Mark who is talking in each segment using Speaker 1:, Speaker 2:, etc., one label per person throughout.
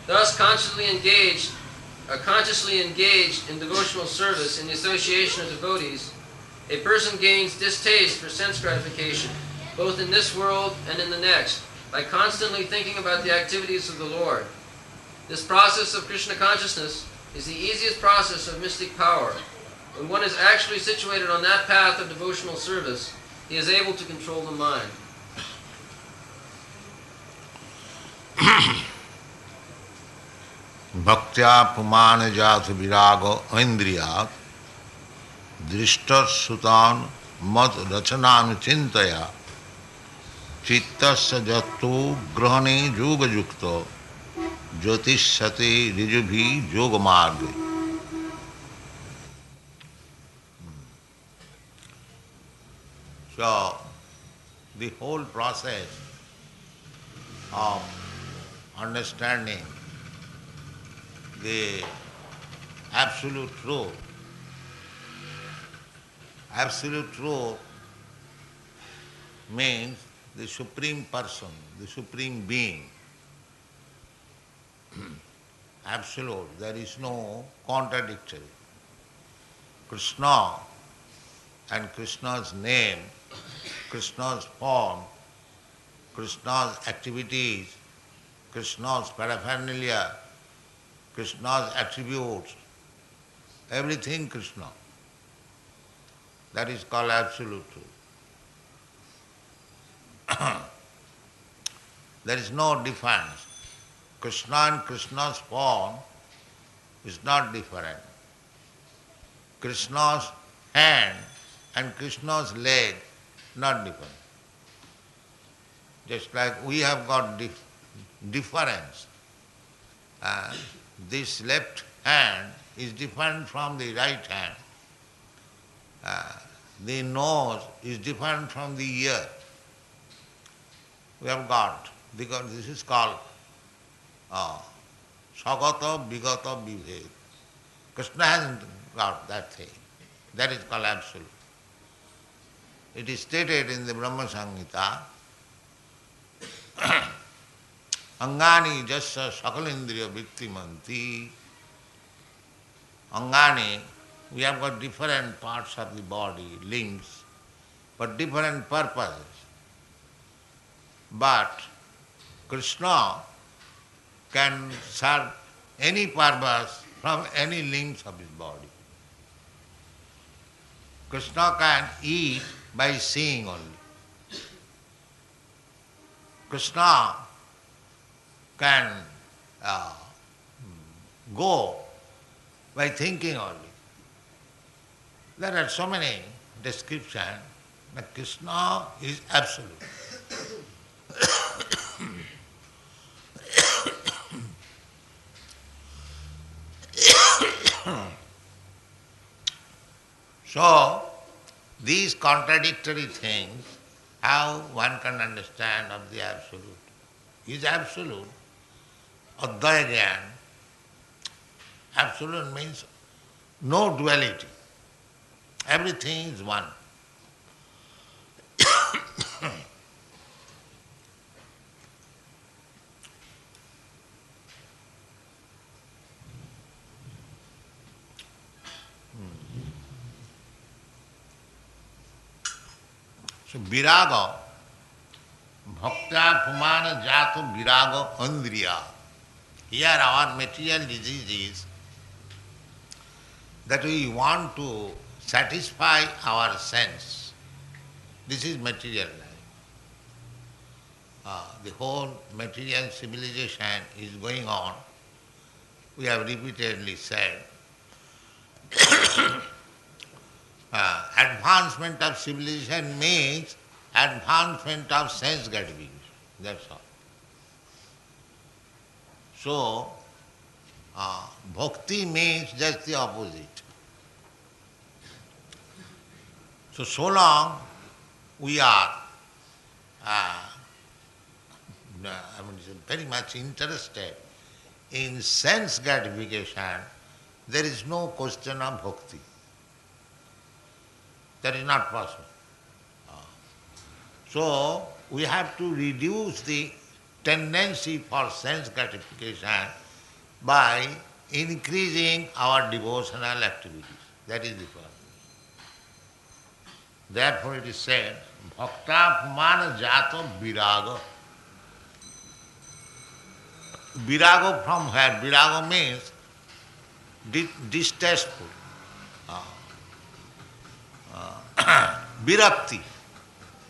Speaker 1: Thus, consciously engaged in devotional service in the association of devotees, a person gains distaste for sense gratification, both in this world and in the next, by constantly thinking about the activities of the Lord. This process of Krishna consciousness is the easiest process of mystic power. When one is actually situated on that path of devotional service, he is able to control the mind.
Speaker 2: Bhaktya pumana jatha virago indriyat drishta sutan mat rachanam chintaya chittasya jattu grahane yoga yukta jyotishyate rijubhi yoga marge. So, the whole process of understanding the absolute truth means the Supreme Person, the Supreme Being. Absolute, there is no contradictory. Krishna and Krishna's name, Krishna's form, Krishna's activities, Krishna's paraphernalia, Krishna's attributes, everything Krishna. That is called absolute truth. There is no difference. Krishna and Krishna's form is not different. Krishna's hand and Krishna's leg, not different. Just like we have got difference. This left hand is different from the right hand. The nose is different from the ear. We have got, because this is called Sagata Vigata Vived. Krishna hasn't got that thing. That is called absolute. It is stated in the Brahma Samhita, Angani jasya sakalindriya viktimanti. Angani, we have got different parts of the body, limbs, for different purposes. But Krishna can serve any purpose from any limbs of his body. Krishna can eat by seeing only. Krishna can go by thinking only. There are so many descriptions that Krishna is absolute. So, these contradictory things, how one can understand of the absolute? Is absolute, Advaya Gyan. Absolute means no duality. Everything is one. So viraga, bhakta pumana jato viraga andriya. Here our material disease is that we want to satisfy our sense. This is material life. The whole material civilization is going on. We have repeatedly said, advancement of civilization means advancement of sense gratification. That's all. So, bhakti means just the opposite. So long we are very much interested in sense gratification, there is no question of bhakti. That is not possible. So we have to reduce the tendency for sense gratification by increasing our devotional activities. That is the problem. Therefore it is said, Bhakta Pumana Jato Viraga. Virago from where? Virago means distasteful. Virakti.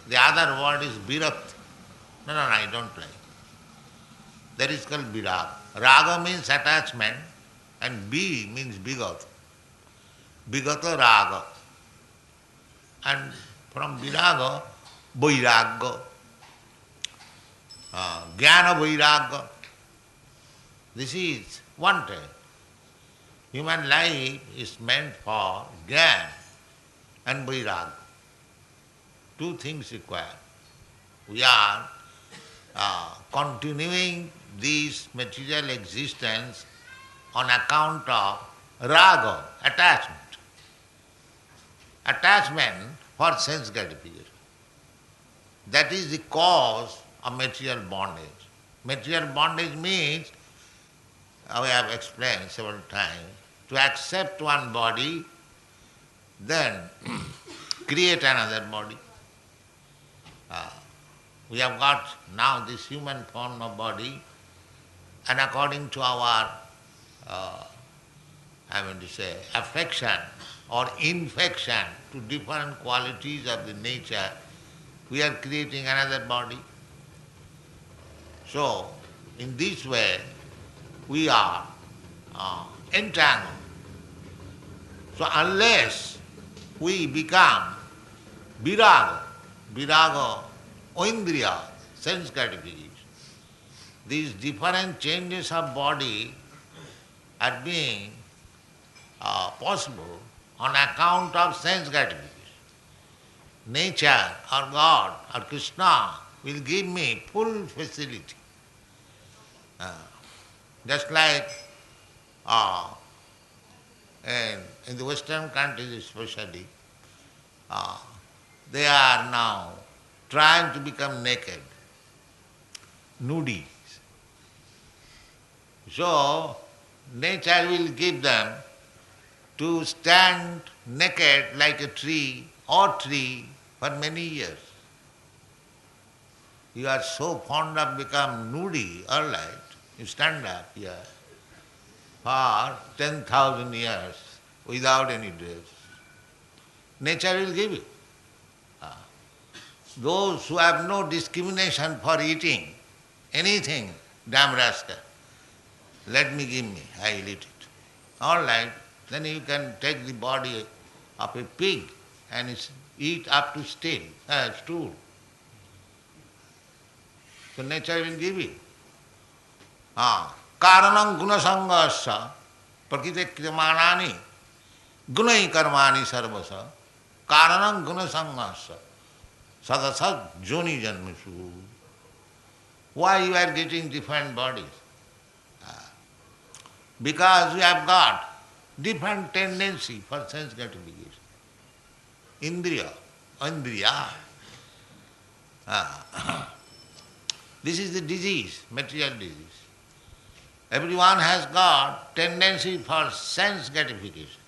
Speaker 2: The other word is virakti. No, I don't like. That is called viraga. Raga means attachment and B means bigata. Bigata raga. And from viraga, vairagya. Jnana vairagya. This is wanted. Human life is meant for jnana and vairagya. Two things required. We are continuing this material existence on account of raga, attachment. Attachment for sense gratification. That is the cause of material bondage. Material bondage means, we have explained several times, to accept one body, then create another body. We have got now this human form of body, and according to our, affection or infection to different qualities of the nature, we are creating another body. So, in this way, we are entangled. So, unless we become viraga, oindriya, sense gratification, these different changes of body are being possible on account of sense gratification. Nature or God or Krishna will give me full facility. Just like in the Western countries especially, they are now trying to become naked, nudies. So, nature will give them to stand naked like a tree or tree for many years. You are so fond of become nudie, all right, you stand up here for 10,000 years without any dress. Nature will give you. Those who have no discrimination for eating anything, damn rascal, let me give me, I will eat it. All right, then you can take the body of a pig and eat up to stool. So nature will give you. Karanam gunasangasya prakite kriyamanani gunai karmani sarvasa karanam gunasangasya sadasad joni janmasu. Why you are getting different bodies? Because you have got different tendency for sense gratification. Indriya. This is the disease, material disease. Everyone has got tendency for sense gratification,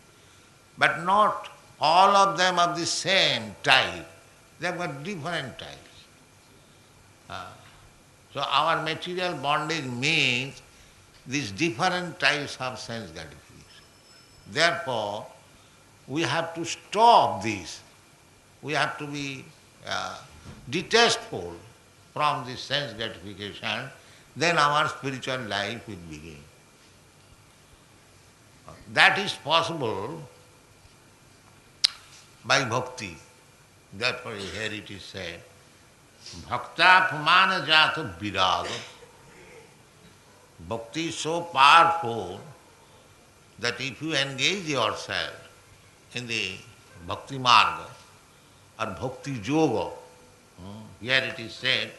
Speaker 2: but not all of them of the same type. They have got different types. So our material bondage means these different types of sense gratification. Therefore, we have to stop this. We have to be detestful from this sense gratification, then our spiritual life will begin. That is possible by bhakti. Therefore here it is said, Bhakta Pumana Jata Viraga. Bhakti is so powerful that if you engage yourself in the bhakti marga or bhakti yoga, here it is said,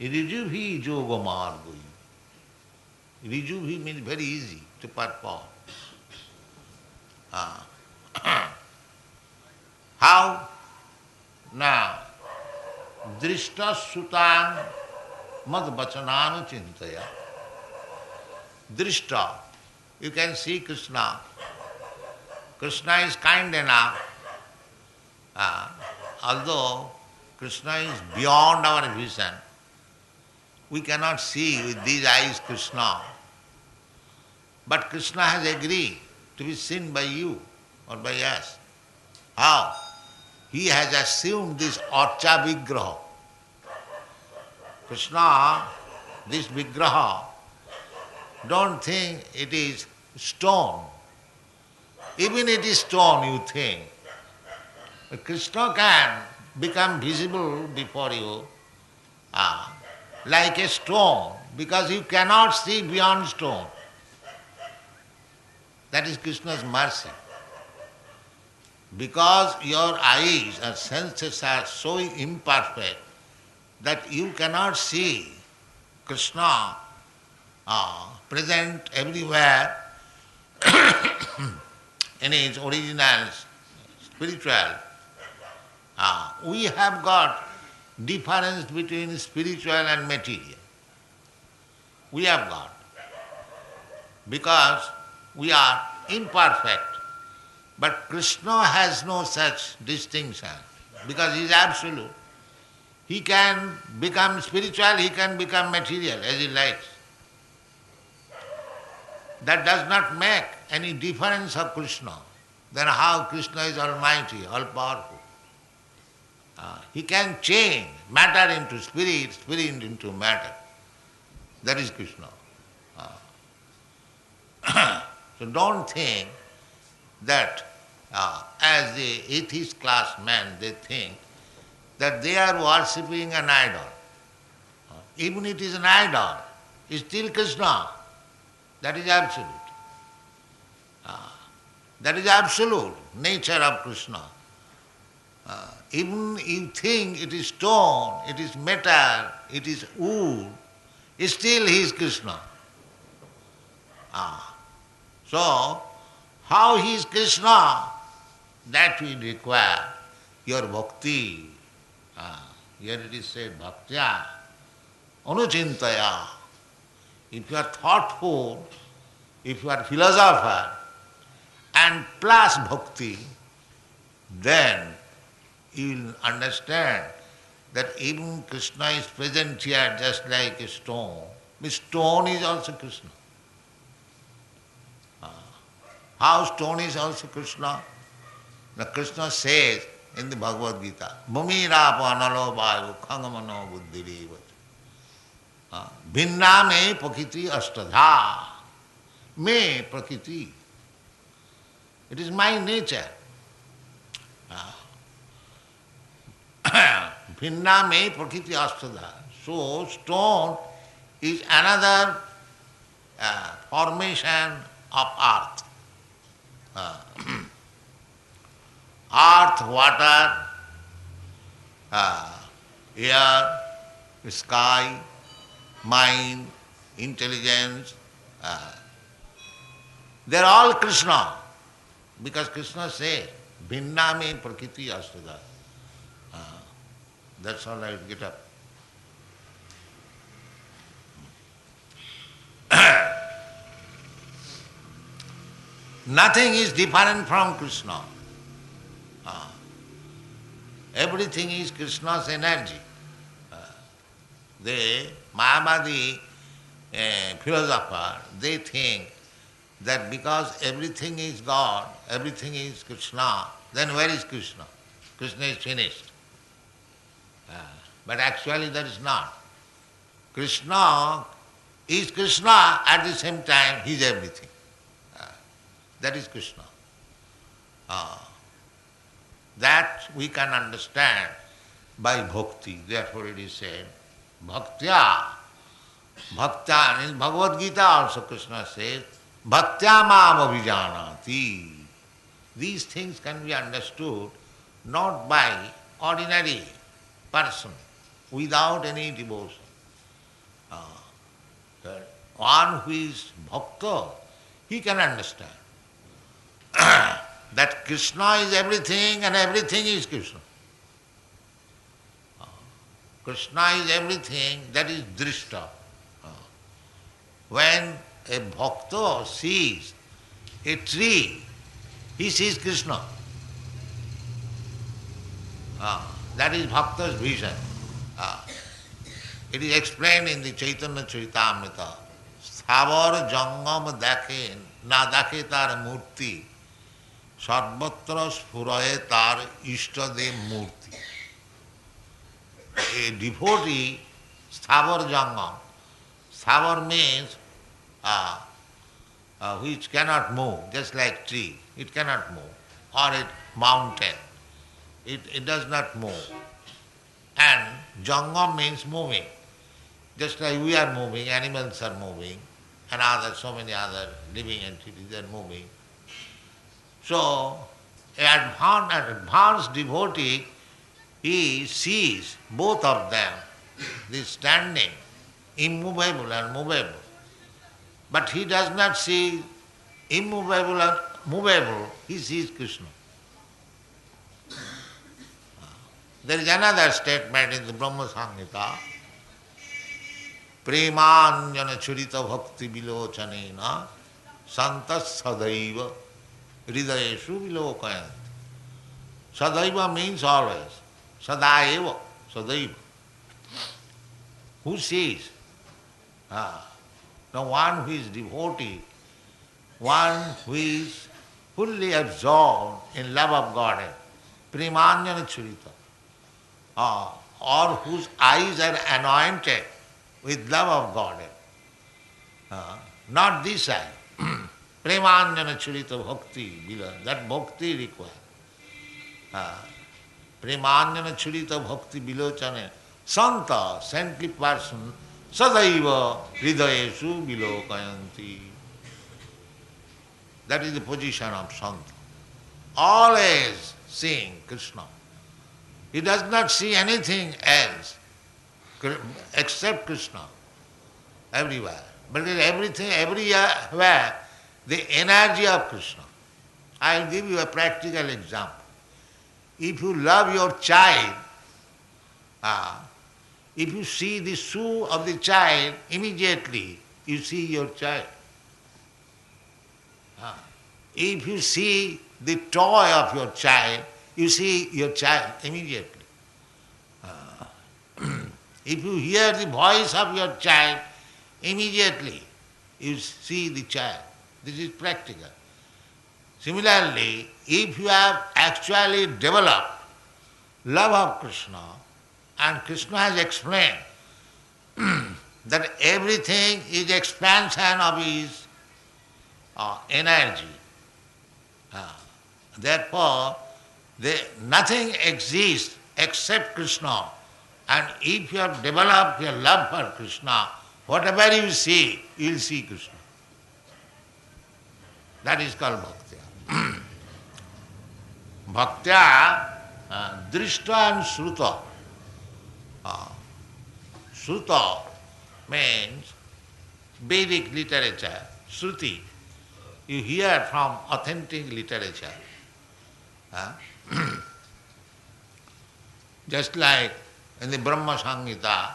Speaker 2: Rijubhi yoga marga. Rijubhi means very easy to perform. How? Now, drishta sutang mad vachananu chintaya. drishta. You can see Krishna. Krishna is kind enough. Although Krishna is beyond our vision, we cannot see with these eyes Krishna. But Krishna has agreed to be seen by you or by us. How? He has assumed this Archa Vigraha. Krishna, this Vigraha, don't think it is stone. Even it is stone, you think. But Krishna can become visible before you like a stone, because you cannot see beyond stone. That is Krishna's mercy. Because your eyes and senses are so imperfect that you cannot see Krishna present everywhere in his original spiritual. We have got difference between spiritual and material. We have got. Because we are imperfect. But Krishna has no such distinction because he is absolute. He can become spiritual, he can become material as he likes. That does not make any difference of Krishna. Then how Krishna is almighty, all powerful. He can change matter into spirit, spirit into matter. That is Krishna. So don't think that as the atheist class men, they think that they are worshipping an idol. Even it is an idol, it is still Krishna. That is absolute. That is absolute nature of Krishna. Even you think it is stone, it is metal, it is wood, still he is Krishna. So, how he is Krishna, that will require your bhakti. Here it is said, bhaktya, anuchintaya. If you are thoughtful, if you are philosopher, and plus bhakti, then you will understand that even Krishna is present here just like a stone. The stone is also Krishna. How stone is also Krishna? Now Krishna says in the Bhagavad Gita, Bhumirapo analo vayu khangamano buddhiriva. Bhinna me prakriti ashtadha. Me prakriti. It is my nature. Bhinna me prakriti ashtadha. So stone is another formation of earth. Earth, water, air, sky, mind, intelligence, they are all Krishna. Because Krishna says, Bhinna me prakriti astada. That's all I will get up. Nothing is different from Krishna. Everything is Krishna's energy. The Mayavadi philosopher, they think that because everything is God, everything is Krishna, then where is Krishna? Krishna is finished. But actually that is not. Krishna is Krishna, at the same time he is everything. That is Krishna. That we can understand by bhakti. Therefore it is said, bhaktya. Bhakta, in Bhagavad Gita also Krishna says, bhaktya mam abhijanati. These things can be understood not by ordinary person, without any devotion. One who is bhakta, he can understand that Krishna is everything and everything is Krishna. Krishna is everything, that is drishta. When a bhakta sees a tree, he sees Krishna. That is bhakta's vision. It is explained in the Chaitanya Charitamrita. Sthavar jangam dakhe, na dakhe tar murti, sarvatra sphuraye tar ishtadev murti. A devotee, sthavar jangam, sthavar means which cannot move, just like tree, it cannot move, or a mountain, it does not move. And jangam means moving. Just like we are moving, animals are moving, and so many other living entities are moving. So, an advanced devotee, he sees both of them, this standing, immovable and movable. But he does not see immovable and movable, he sees Krishna. There is another statement in the Brahma Samhita. Premanjana churita bhakti vilochanena santas sadaiva hridayeshu vilokayanti. Sadaiva means always. Sadaeva, sadaiva. Who sees? The one who is devotee, one who is fully absorbed in love of Godhead. Premanjana churita. Or whose eyes are anointed with love of Godhead. Not this eye. Premanjana churita bhakti, that bhakti required. Premanjana churita bhakti bilochane, santa, saintly person, sadaiva hridayeshu vilokayanti. That is the position of santa. Always seeing Krishna. He does not see anything else except Krishna everywhere. But everything, everywhere, the energy of Krishna. I will give you a practical example. If you love your child, if you see the shoe of the child, immediately you see your child. If you see the toy of your child, you see your child immediately. If you hear the voice of your child, immediately you see the child. This is practical. Similarly, if you have actually developed love of Krishna, and Krishna has explained that everything is expansion of his energy. Therefore, nothing exists except Krishna. And if you have developed your love for Krishna, whatever you see, you will see Krishna. That is called bhaktya. Bhaktya, drishta and shruta. Shruta means Vedic literature, shruti. You hear from authentic literature. Just like in the Brahma Samhita,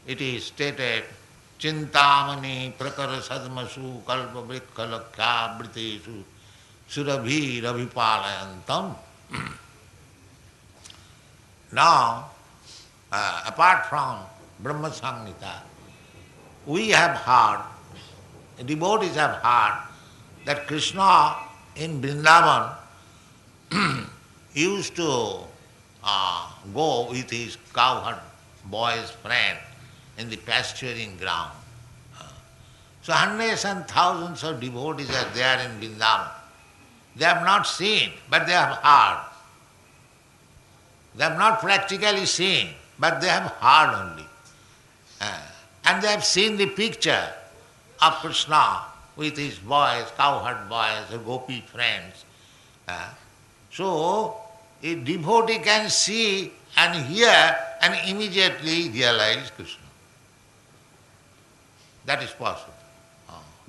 Speaker 2: it is stated, Chintamani prakara sadmasu kalpa vrikha lakha briteshu surabhi ravipalayantam. Now, apart from Brahma Samhita, we have heard, devotees have heard, that Krishna in Vrindavan used to go with his cowherd boy's friend in the pasturing ground. So hundreds and thousands of devotees are there in Vrindavan. They have not seen, but they have heard. They have not practically seen, but they have heard only. And they have seen the picture of Krishna with his boys, cowherd boys, or gopi friends. So, a devotee can see and hear and immediately realize Krishna. That is possible.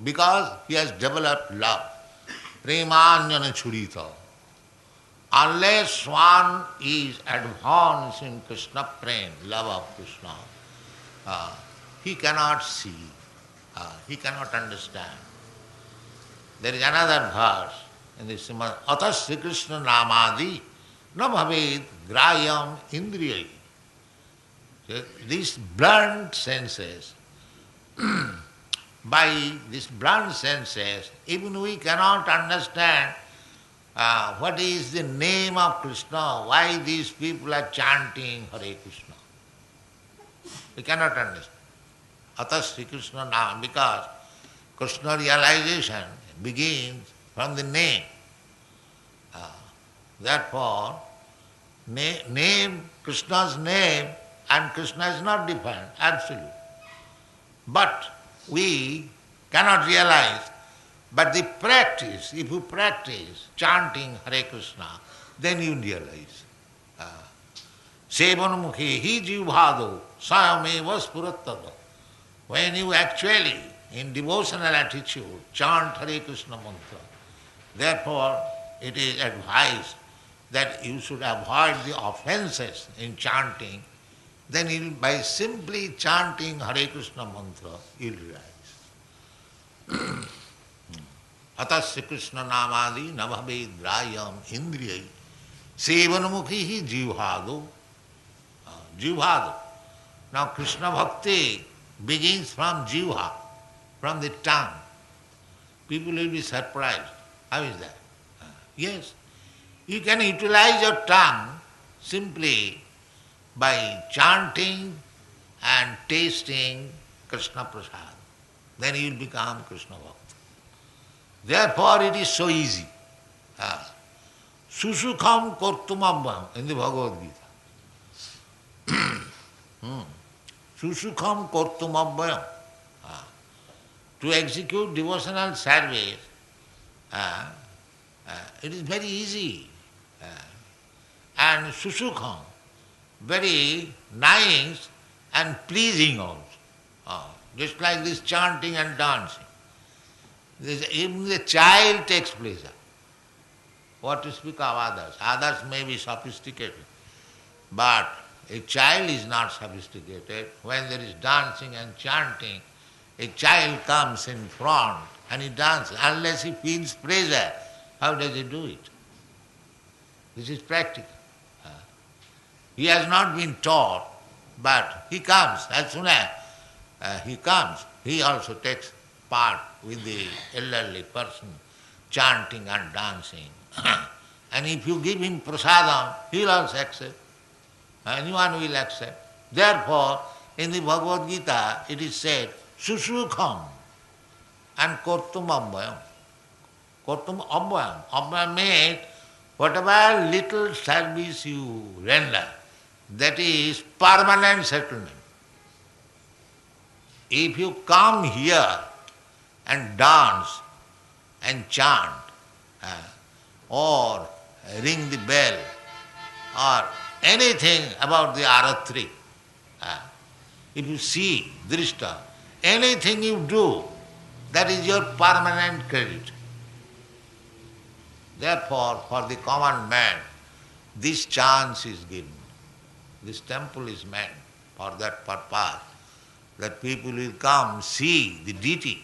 Speaker 2: Because he has developed love. Premanjana churita. Unless one is advanced in Krishna prem, love of Krishna, he cannot see. he cannot understand. There is another verse in the Srimad, Atas Sri Krishna Namadi na bhaved grayam indriyai. These blunt senses, by these blunt senses, even we cannot understand what is the name of Krishna, why these people are chanting Hare Krishna. We cannot understand. Atas Sri Krishna Nama, because Krishna realization begins from the name. Therefore, name, Krishna's name, and Krishna is not defined, absolute. But we cannot realize, but the practice, if you practice chanting Hare Krishna, then you realize. Sevanamukhe hi jivhado sayameva spurattava. When you actually, in devotional attitude, chant Hare Krishna mantra, therefore it is advised that you should avoid the offenses in chanting. Then you, by simply chanting Hare Krishna mantra, you will realize. Atas Sri Krishna namadi nabhabe drayam indriyai sevanamukhi jivhado. Jivhado. Now Krishna bhakti begins from jivha, from the tongue. People will be surprised. How is that? Yes, you can utilize your tongue simply by chanting and tasting Krishna prasad. Then you will become Krishna bhakta. Therefore it is so easy. Susukham kortumabham in the Bhagavad Gita. Susukham kortumabham. To execute devotional service, it is very easy. And susukham, very nice and pleasing also. Just like this chanting and dancing. Even the child takes pleasure. What to speak of others? Others may be sophisticated, but a child is not sophisticated. When there is dancing and chanting, a child comes in front and he dances. Unless he feels pleasure, how does he do it? This is practical. He has not been taught, but he comes. As soon as he comes, he also takes part with the elderly person, chanting and dancing. And if you give him prasadam, he will also accept. Anyone will accept. Therefore, in the Bhagavad Gita, it is said, Susukham and Kortum Abhayam. Kortum Abhayam. Abhayam means whatever little service you render, that is permanent settlement. If you come here and dance and chant, or ring the bell, or anything about the aratri, if you see, drishta, anything you do, that is your permanent credit. Therefore, for the common man, this chance is given. This temple is meant for that purpose, that people will come, see the deity.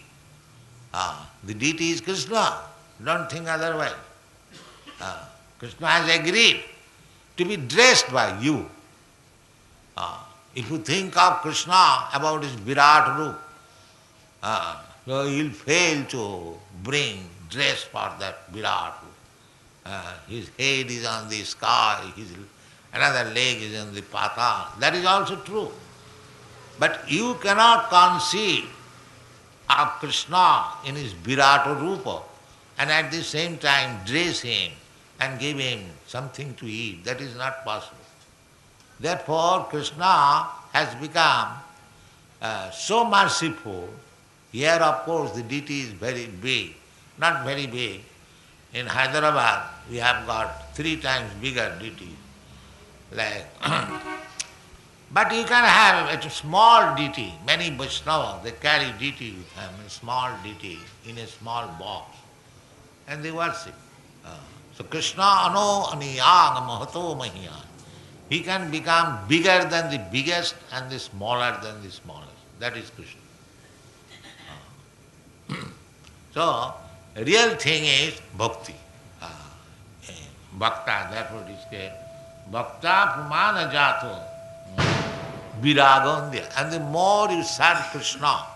Speaker 2: The deity is Krishna. Don't think otherwise. Krishna has agreed to be dressed by you. If you think of Krishna about his Virat Roop, so he will fail to bring dress for that Virat Roop. His head is on the sky, another leg is on the patal. That is also true. But you cannot conceive of Krishna in his Virata Rupa and at the same time dress him and give him something to eat. That is not possible. Therefore, Krishna has become so merciful. Here, of course, the deity is very big, not very big. In Hyderabad, we have got 3 times bigger deity. But you can have a small deity. Many Vaishnavas, they carry deity with them, a small deity in a small box, and they worship. So Krishna ano aniyang mahato mahiyan. He can become bigger than the biggest and the smaller than the smallest. That is Krishna. So, real thing is bhakti. Bhakta, therefore it is called Bhakta Pumana Jato Viragondya. And the more you serve Krishna,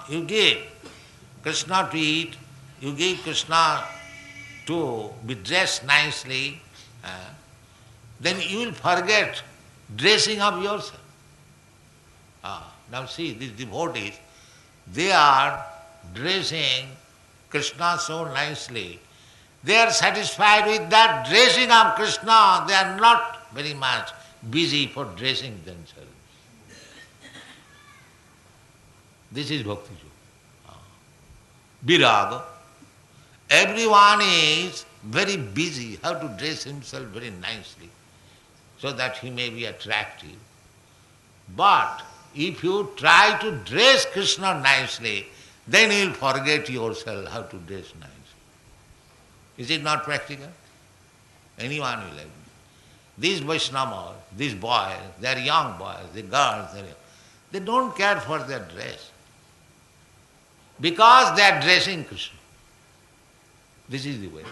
Speaker 2: you give Krishna to eat, you give Krishna to be dressed nicely, then you will forget dressing up yourself. Now see, these devotees, they are dressing Krishna so nicely. They are satisfied with that dressing of Krishna. They are not very much busy for dressing themselves. This is Bhakti Yoga. Viraga. Everyone is very busy how to dress himself very nicely so that he may be attractive. But if you try to dress Krishna nicely, then you will forget yourself how to dress nicely. Is it not practical? Anyone will agree. These Vaishnavas, these boys, they are young boys, the girls, they don't care for their dress because they are dressing Krishna. This is the way.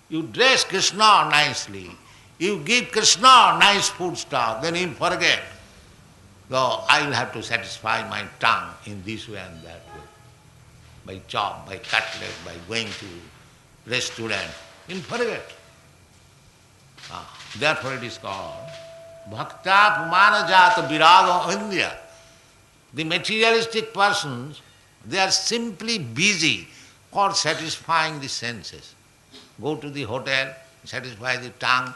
Speaker 2: You dress Krishna nicely, you give Krishna nice food stuff, then you forget. So I will have to satisfy my tongue in this way and that way. By chop, by cutlet, by going to restaurant. You forget. Therefore it is called Bhakta Pumana Jata Viraga India. The materialistic persons, they are simply busy for satisfying the senses. Go to the hotel, satisfy the tongue,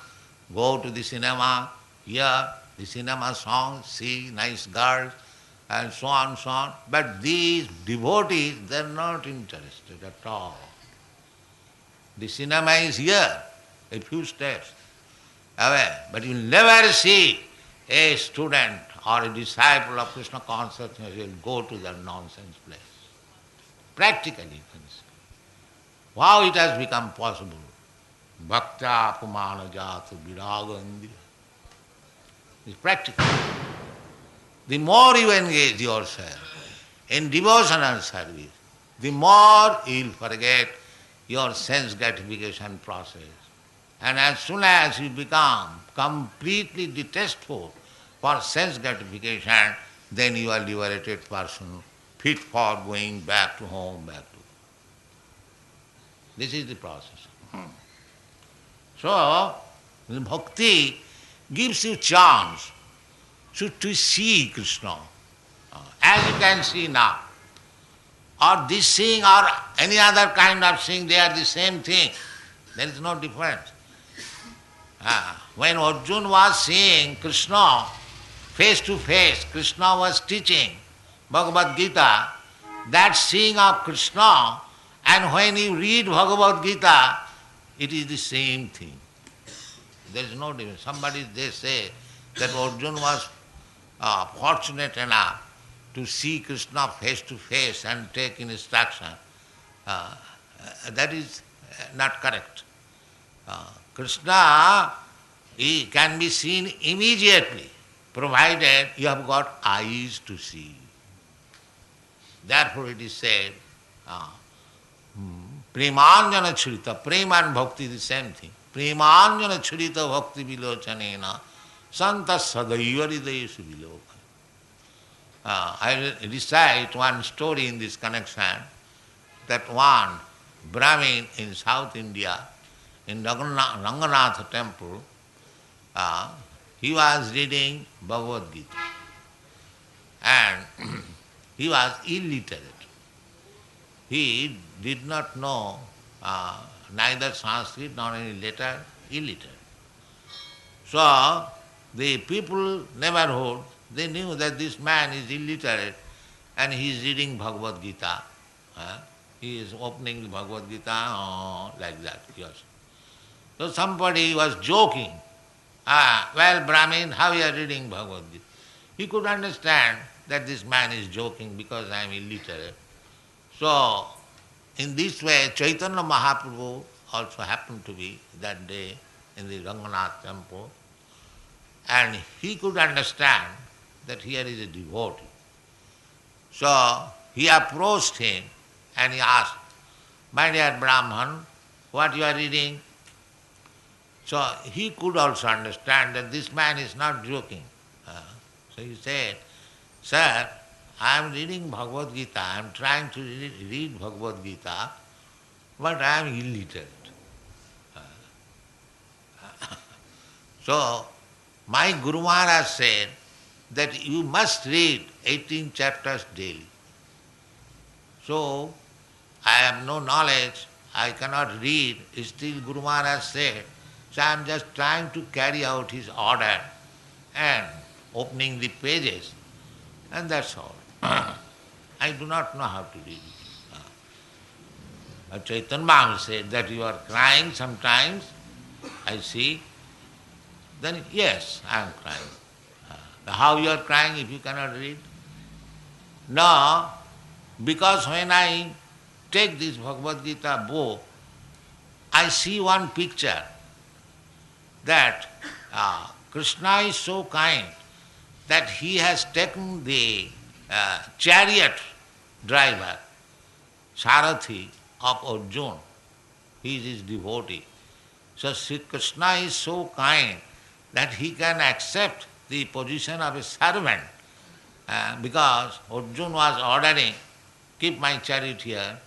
Speaker 2: go to the cinema, hear the cinema songs, see nice girls, and so on, so on. But these devotees, they are not interested at all. The cinema is here, a few steps away, but you will never see a student or a disciple of Krishna consciousness will go to that nonsense place. Practically, you can see. How it has become possible? Bhakta Pumana Jata Viraga Indriya. It's practical. The more you engage yourself in devotional service, the more you will forget your sense gratification process. And as soon as you become completely detestful for sense gratification, then you are liberated person, fit for going back to home, back to. This is the process. So, bhakti gives you chance to see Krishna, as you can see now. Or this seeing or any other kind of seeing, they are the same thing. There is no difference. When Arjuna was seeing Krishna face to face, Krishna was teaching Bhagavad Gita, that seeing of Krishna, and when you read Bhagavad Gita, it is the same thing. There is no difference. Somebody, they say that Arjuna was fortunate enough to see Krishna face to face and take instruction. That is not correct. Krishna, he can be seen immediately, provided you have got eyes to see. Therefore it is said, Premanjana Churita, Prema and Bhakti is the same thing. Premanjana Churita Bhakti Vilochanena, Santa Sadaiva Hridayesu Viloka. I will recite one story in this connection, that one Brahmin in South India, in Ranganatha temple, he was reading Bhagavad Gita. And he was illiterate. He did not know neither Sanskrit nor any letter, illiterate. So the people neighborhood, they knew that this man is illiterate and he is reading Bhagavad Gita. He is opening the Bhagavad Gita like that. Yes. So somebody was joking. Well, Brahmin, how you are reading Bhagavad Gita? He could understand that this man is joking because I am illiterate. So, in this way, Chaitanya Mahaprabhu also happened to be that day in the Ranganath temple, and he could understand that here is a devotee. So, he approached him and he asked, "My dear Brahman, what you are reading?" So he could also understand that this man is not joking. So he said, "Sir, I am reading Bhagavad Gita, I am trying to read Bhagavad Gita, but I am illiterate. So my Guru Maharaj said that you must read 18 chapters daily. So I have no knowledge, I cannot read, still Guru Maharaj said, so I am just trying to carry out his order and opening the pages, and that's all. I do not know how to read it." But Chaitanya Mahaprabhu said that you are crying sometimes, I see. Then yes, I am crying. How you are crying if you cannot read? No, because when I take this Bhagavad Gita book, I see one picture that Krishna is so kind that he has taken the chariot driver, Sarathi of Arjuna. He is his devotee. So Sri Krishna is so kind that he can accept the position of a servant because Arjuna was ordering, "Keep my chariot here,"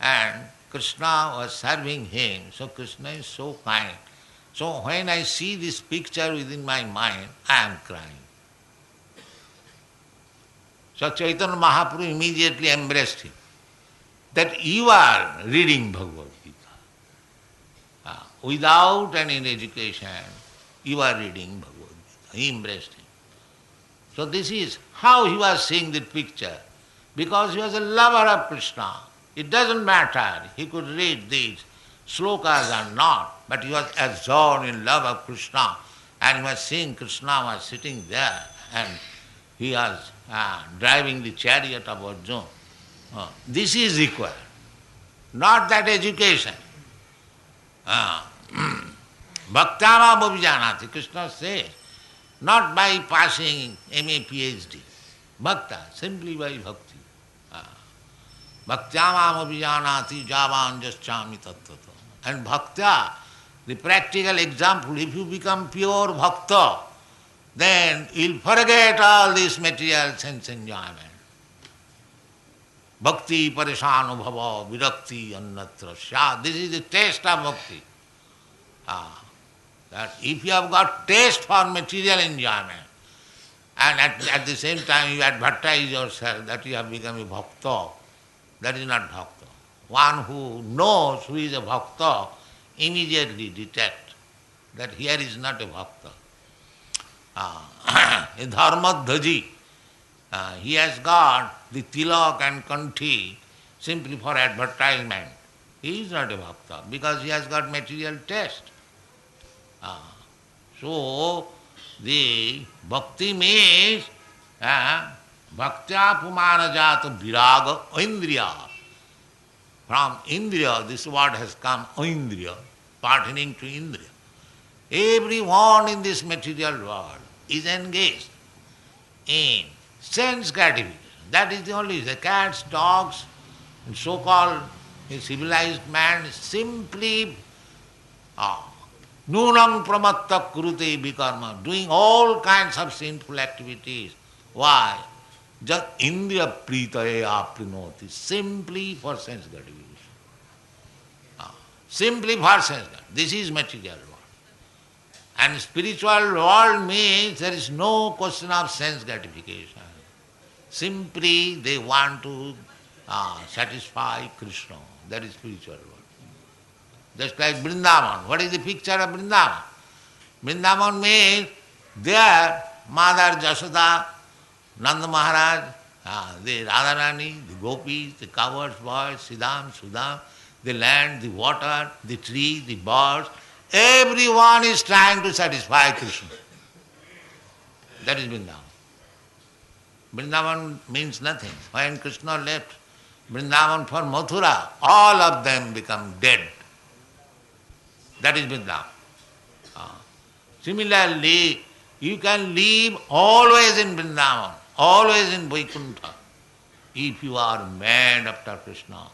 Speaker 2: and Krishna was serving him. So Krishna is so kind. So when I see this picture within my mind, I am crying. So Chaitanya Mahaprabhu immediately embraced him, that you are reading Bhagavad Gita. Without any education, you are reading Bhagavad Gita. He embraced him. So this is how he was seeing the picture. Because he was a lover of Krishna. It doesn't matter, he could read these slokas or not, but he was absorbed in love of Krishna, and he was seeing Krishna was sitting there, and he was driving the chariot of Arjuna. This is required, not that education. Bhaktama bhavijanati, Krishna says, not by passing MA, PhD. Bhakta, simply by bhakti. Bhaktyamam abhijanati javan jaschami tattvato. And bhakta, the practical example, if you become pure bhakta, then you'll forget all this material sense enjoyment. Bhakti parishanubhava virakti annatra sya. This is the taste of bhakti. That if you have got taste for material enjoyment, and at the same time you advertise yourself that you have become a bhakta, that is not bhakta. One who knows who is a bhakta immediately detect that here is not a bhakta. A dharmadhaji, he has got the tilak and kanthi simply for advertisement. He is not a bhakta because he has got material taste. So the bhakti means bhaktya pumanajata viraga indriya. From indriya, this word has come, indriya, pertaining to indriya. Everyone in this material world is engaged in sense gratification. That is the only reason. Cats, dogs, and so-called civilized man simply nunam pramatta kurute vikarma, doing all kinds of sinful activities. Why? Just indriya pritaya aprinoti, simply for sense gratification. Simply for sense gratification. This is material world. And spiritual world means there is no question of sense gratification. Simply they want to satisfy Krishna. That is spiritual world. Just like Vrindavan. What is the picture of Vrindavan? Vrindavan means there Mother Jasoda, Nanda Maharaj, the Radharani, the gopis, the cowherds, boys, Siddham, Sudham, the land, the water, the tree, the birds, everyone is trying to satisfy Krishna. That is Vrindavan. Vrindavan means nothing. When Krishna left Vrindavan for Mathura, all of them become dead. That is Vrindavan. Similarly, you can live always in Vrindavan, always in Vaikuntha. if you are mad after Krishna.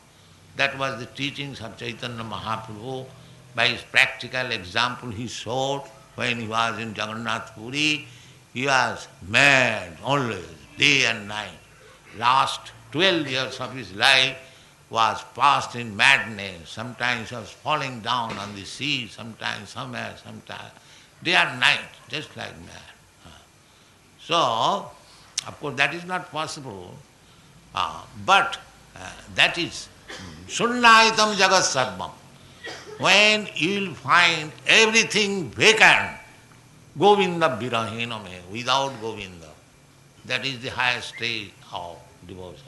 Speaker 2: That was the teachings of Chaitanya Mahaprabhu. By his practical example he showed when he was in Jagannath Puri, he was mad always, day and night. Last 12 years of his life was passed in madness. Sometimes he was falling down on the sea, sometimes somewhere, sometimes day and night, just like mad. So, of course, that is not possible, but that is Sunnaitam Jagat Sarvam. When you will find everything vacant, Govinda Virahina me, without Govinda, that is the highest stage of devotion.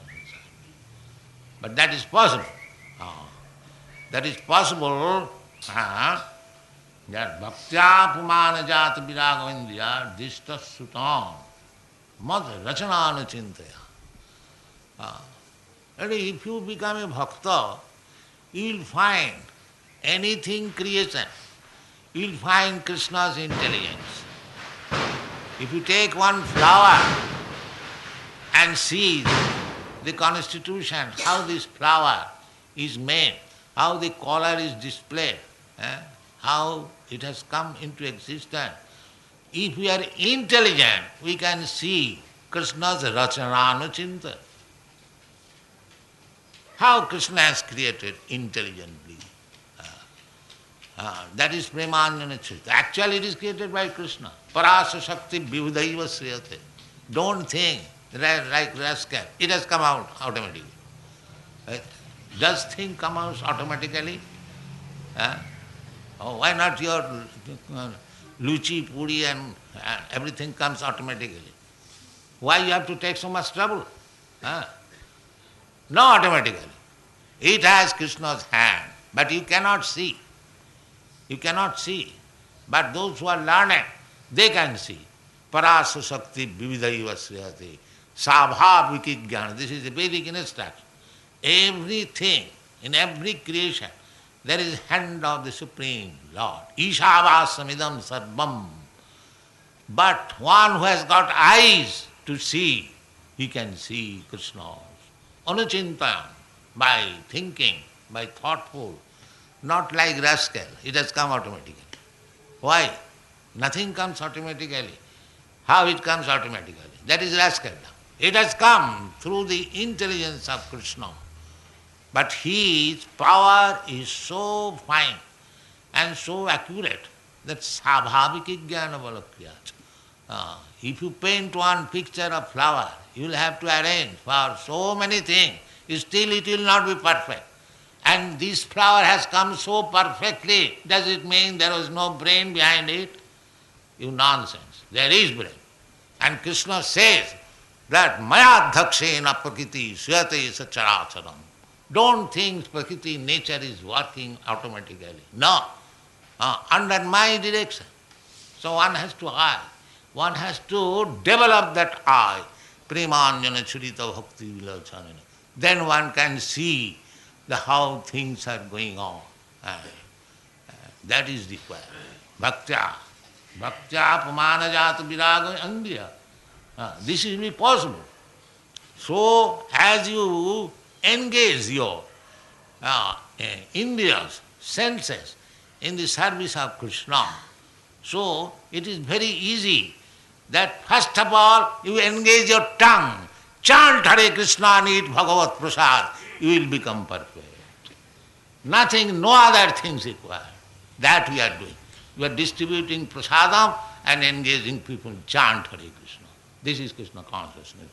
Speaker 2: But that is possible. That is possible that bhaktya pumana jata viragovindya dishta sutam mad rachanana chintaya. And if you become a bhakta, you will find anything creation. You will find Krishna's intelligence. If you take one flower and see the constitution, how this flower is made, how the color is displayed, how it has come into existence. If we are intelligent, we can see Krishna's rachananachinta. How Krishna has created intelligently. That is Premanjana Chita. Actually it is created by Krishna. Parasa Shakti Vivudaiva Sriyate. Don't think like rascal. It has come out automatically. Does thing come out automatically? Why not your luchi, puri and everything comes automatically? Why you have to take so much trouble? No, automatically. It has Krishna's hand, but you cannot see. You cannot see. But those who are learned, they can see. Parasa Shakti Vividaiva Sriyate. Sabha Vikijnana. This is a Vedic instruction. Everything, in every creation, there is hand of the Supreme Lord. Ishavāsamidam sarvam. But one who has got eyes to see, he can see Krishna's anuchintam, by thinking, by thoughtful, not like rascal. It has come automatically. Why? Nothing comes automatically. How it comes automatically? That is rascal. It has come through the intelligence of Krishna. But his power is so fine and so accurate that sabhaviki jnana valakriyat. If you paint one picture of flower, you will have to arrange for so many things. Still it will not be perfect. And this flower has come so perfectly. Does it mean there was no brain behind it? You nonsense. There is brain. And Krishna says that maya dhakshena prakriti suyate sacharacharam. Don't think prakriti, nature is working automatically. No. Under my direction. So one has to eye. One has to develop that eye. Premanjana churita bhakti vilachanana. Then one can see how things are going on. That is required. Bhaktya. Bhaktya pumana jata viraga andriya. This will be possible. So as you engage your indriyas, senses in the service of Krishna, so it is very easy that first of all you engage your tongue, chant Hare Krishna and eat Bhagavat Prasad, you will become perfect. Nothing, no other things required. That we are doing. We are distributing prasadam and engaging people, chant Hare Krishna. This is Krishna consciousness.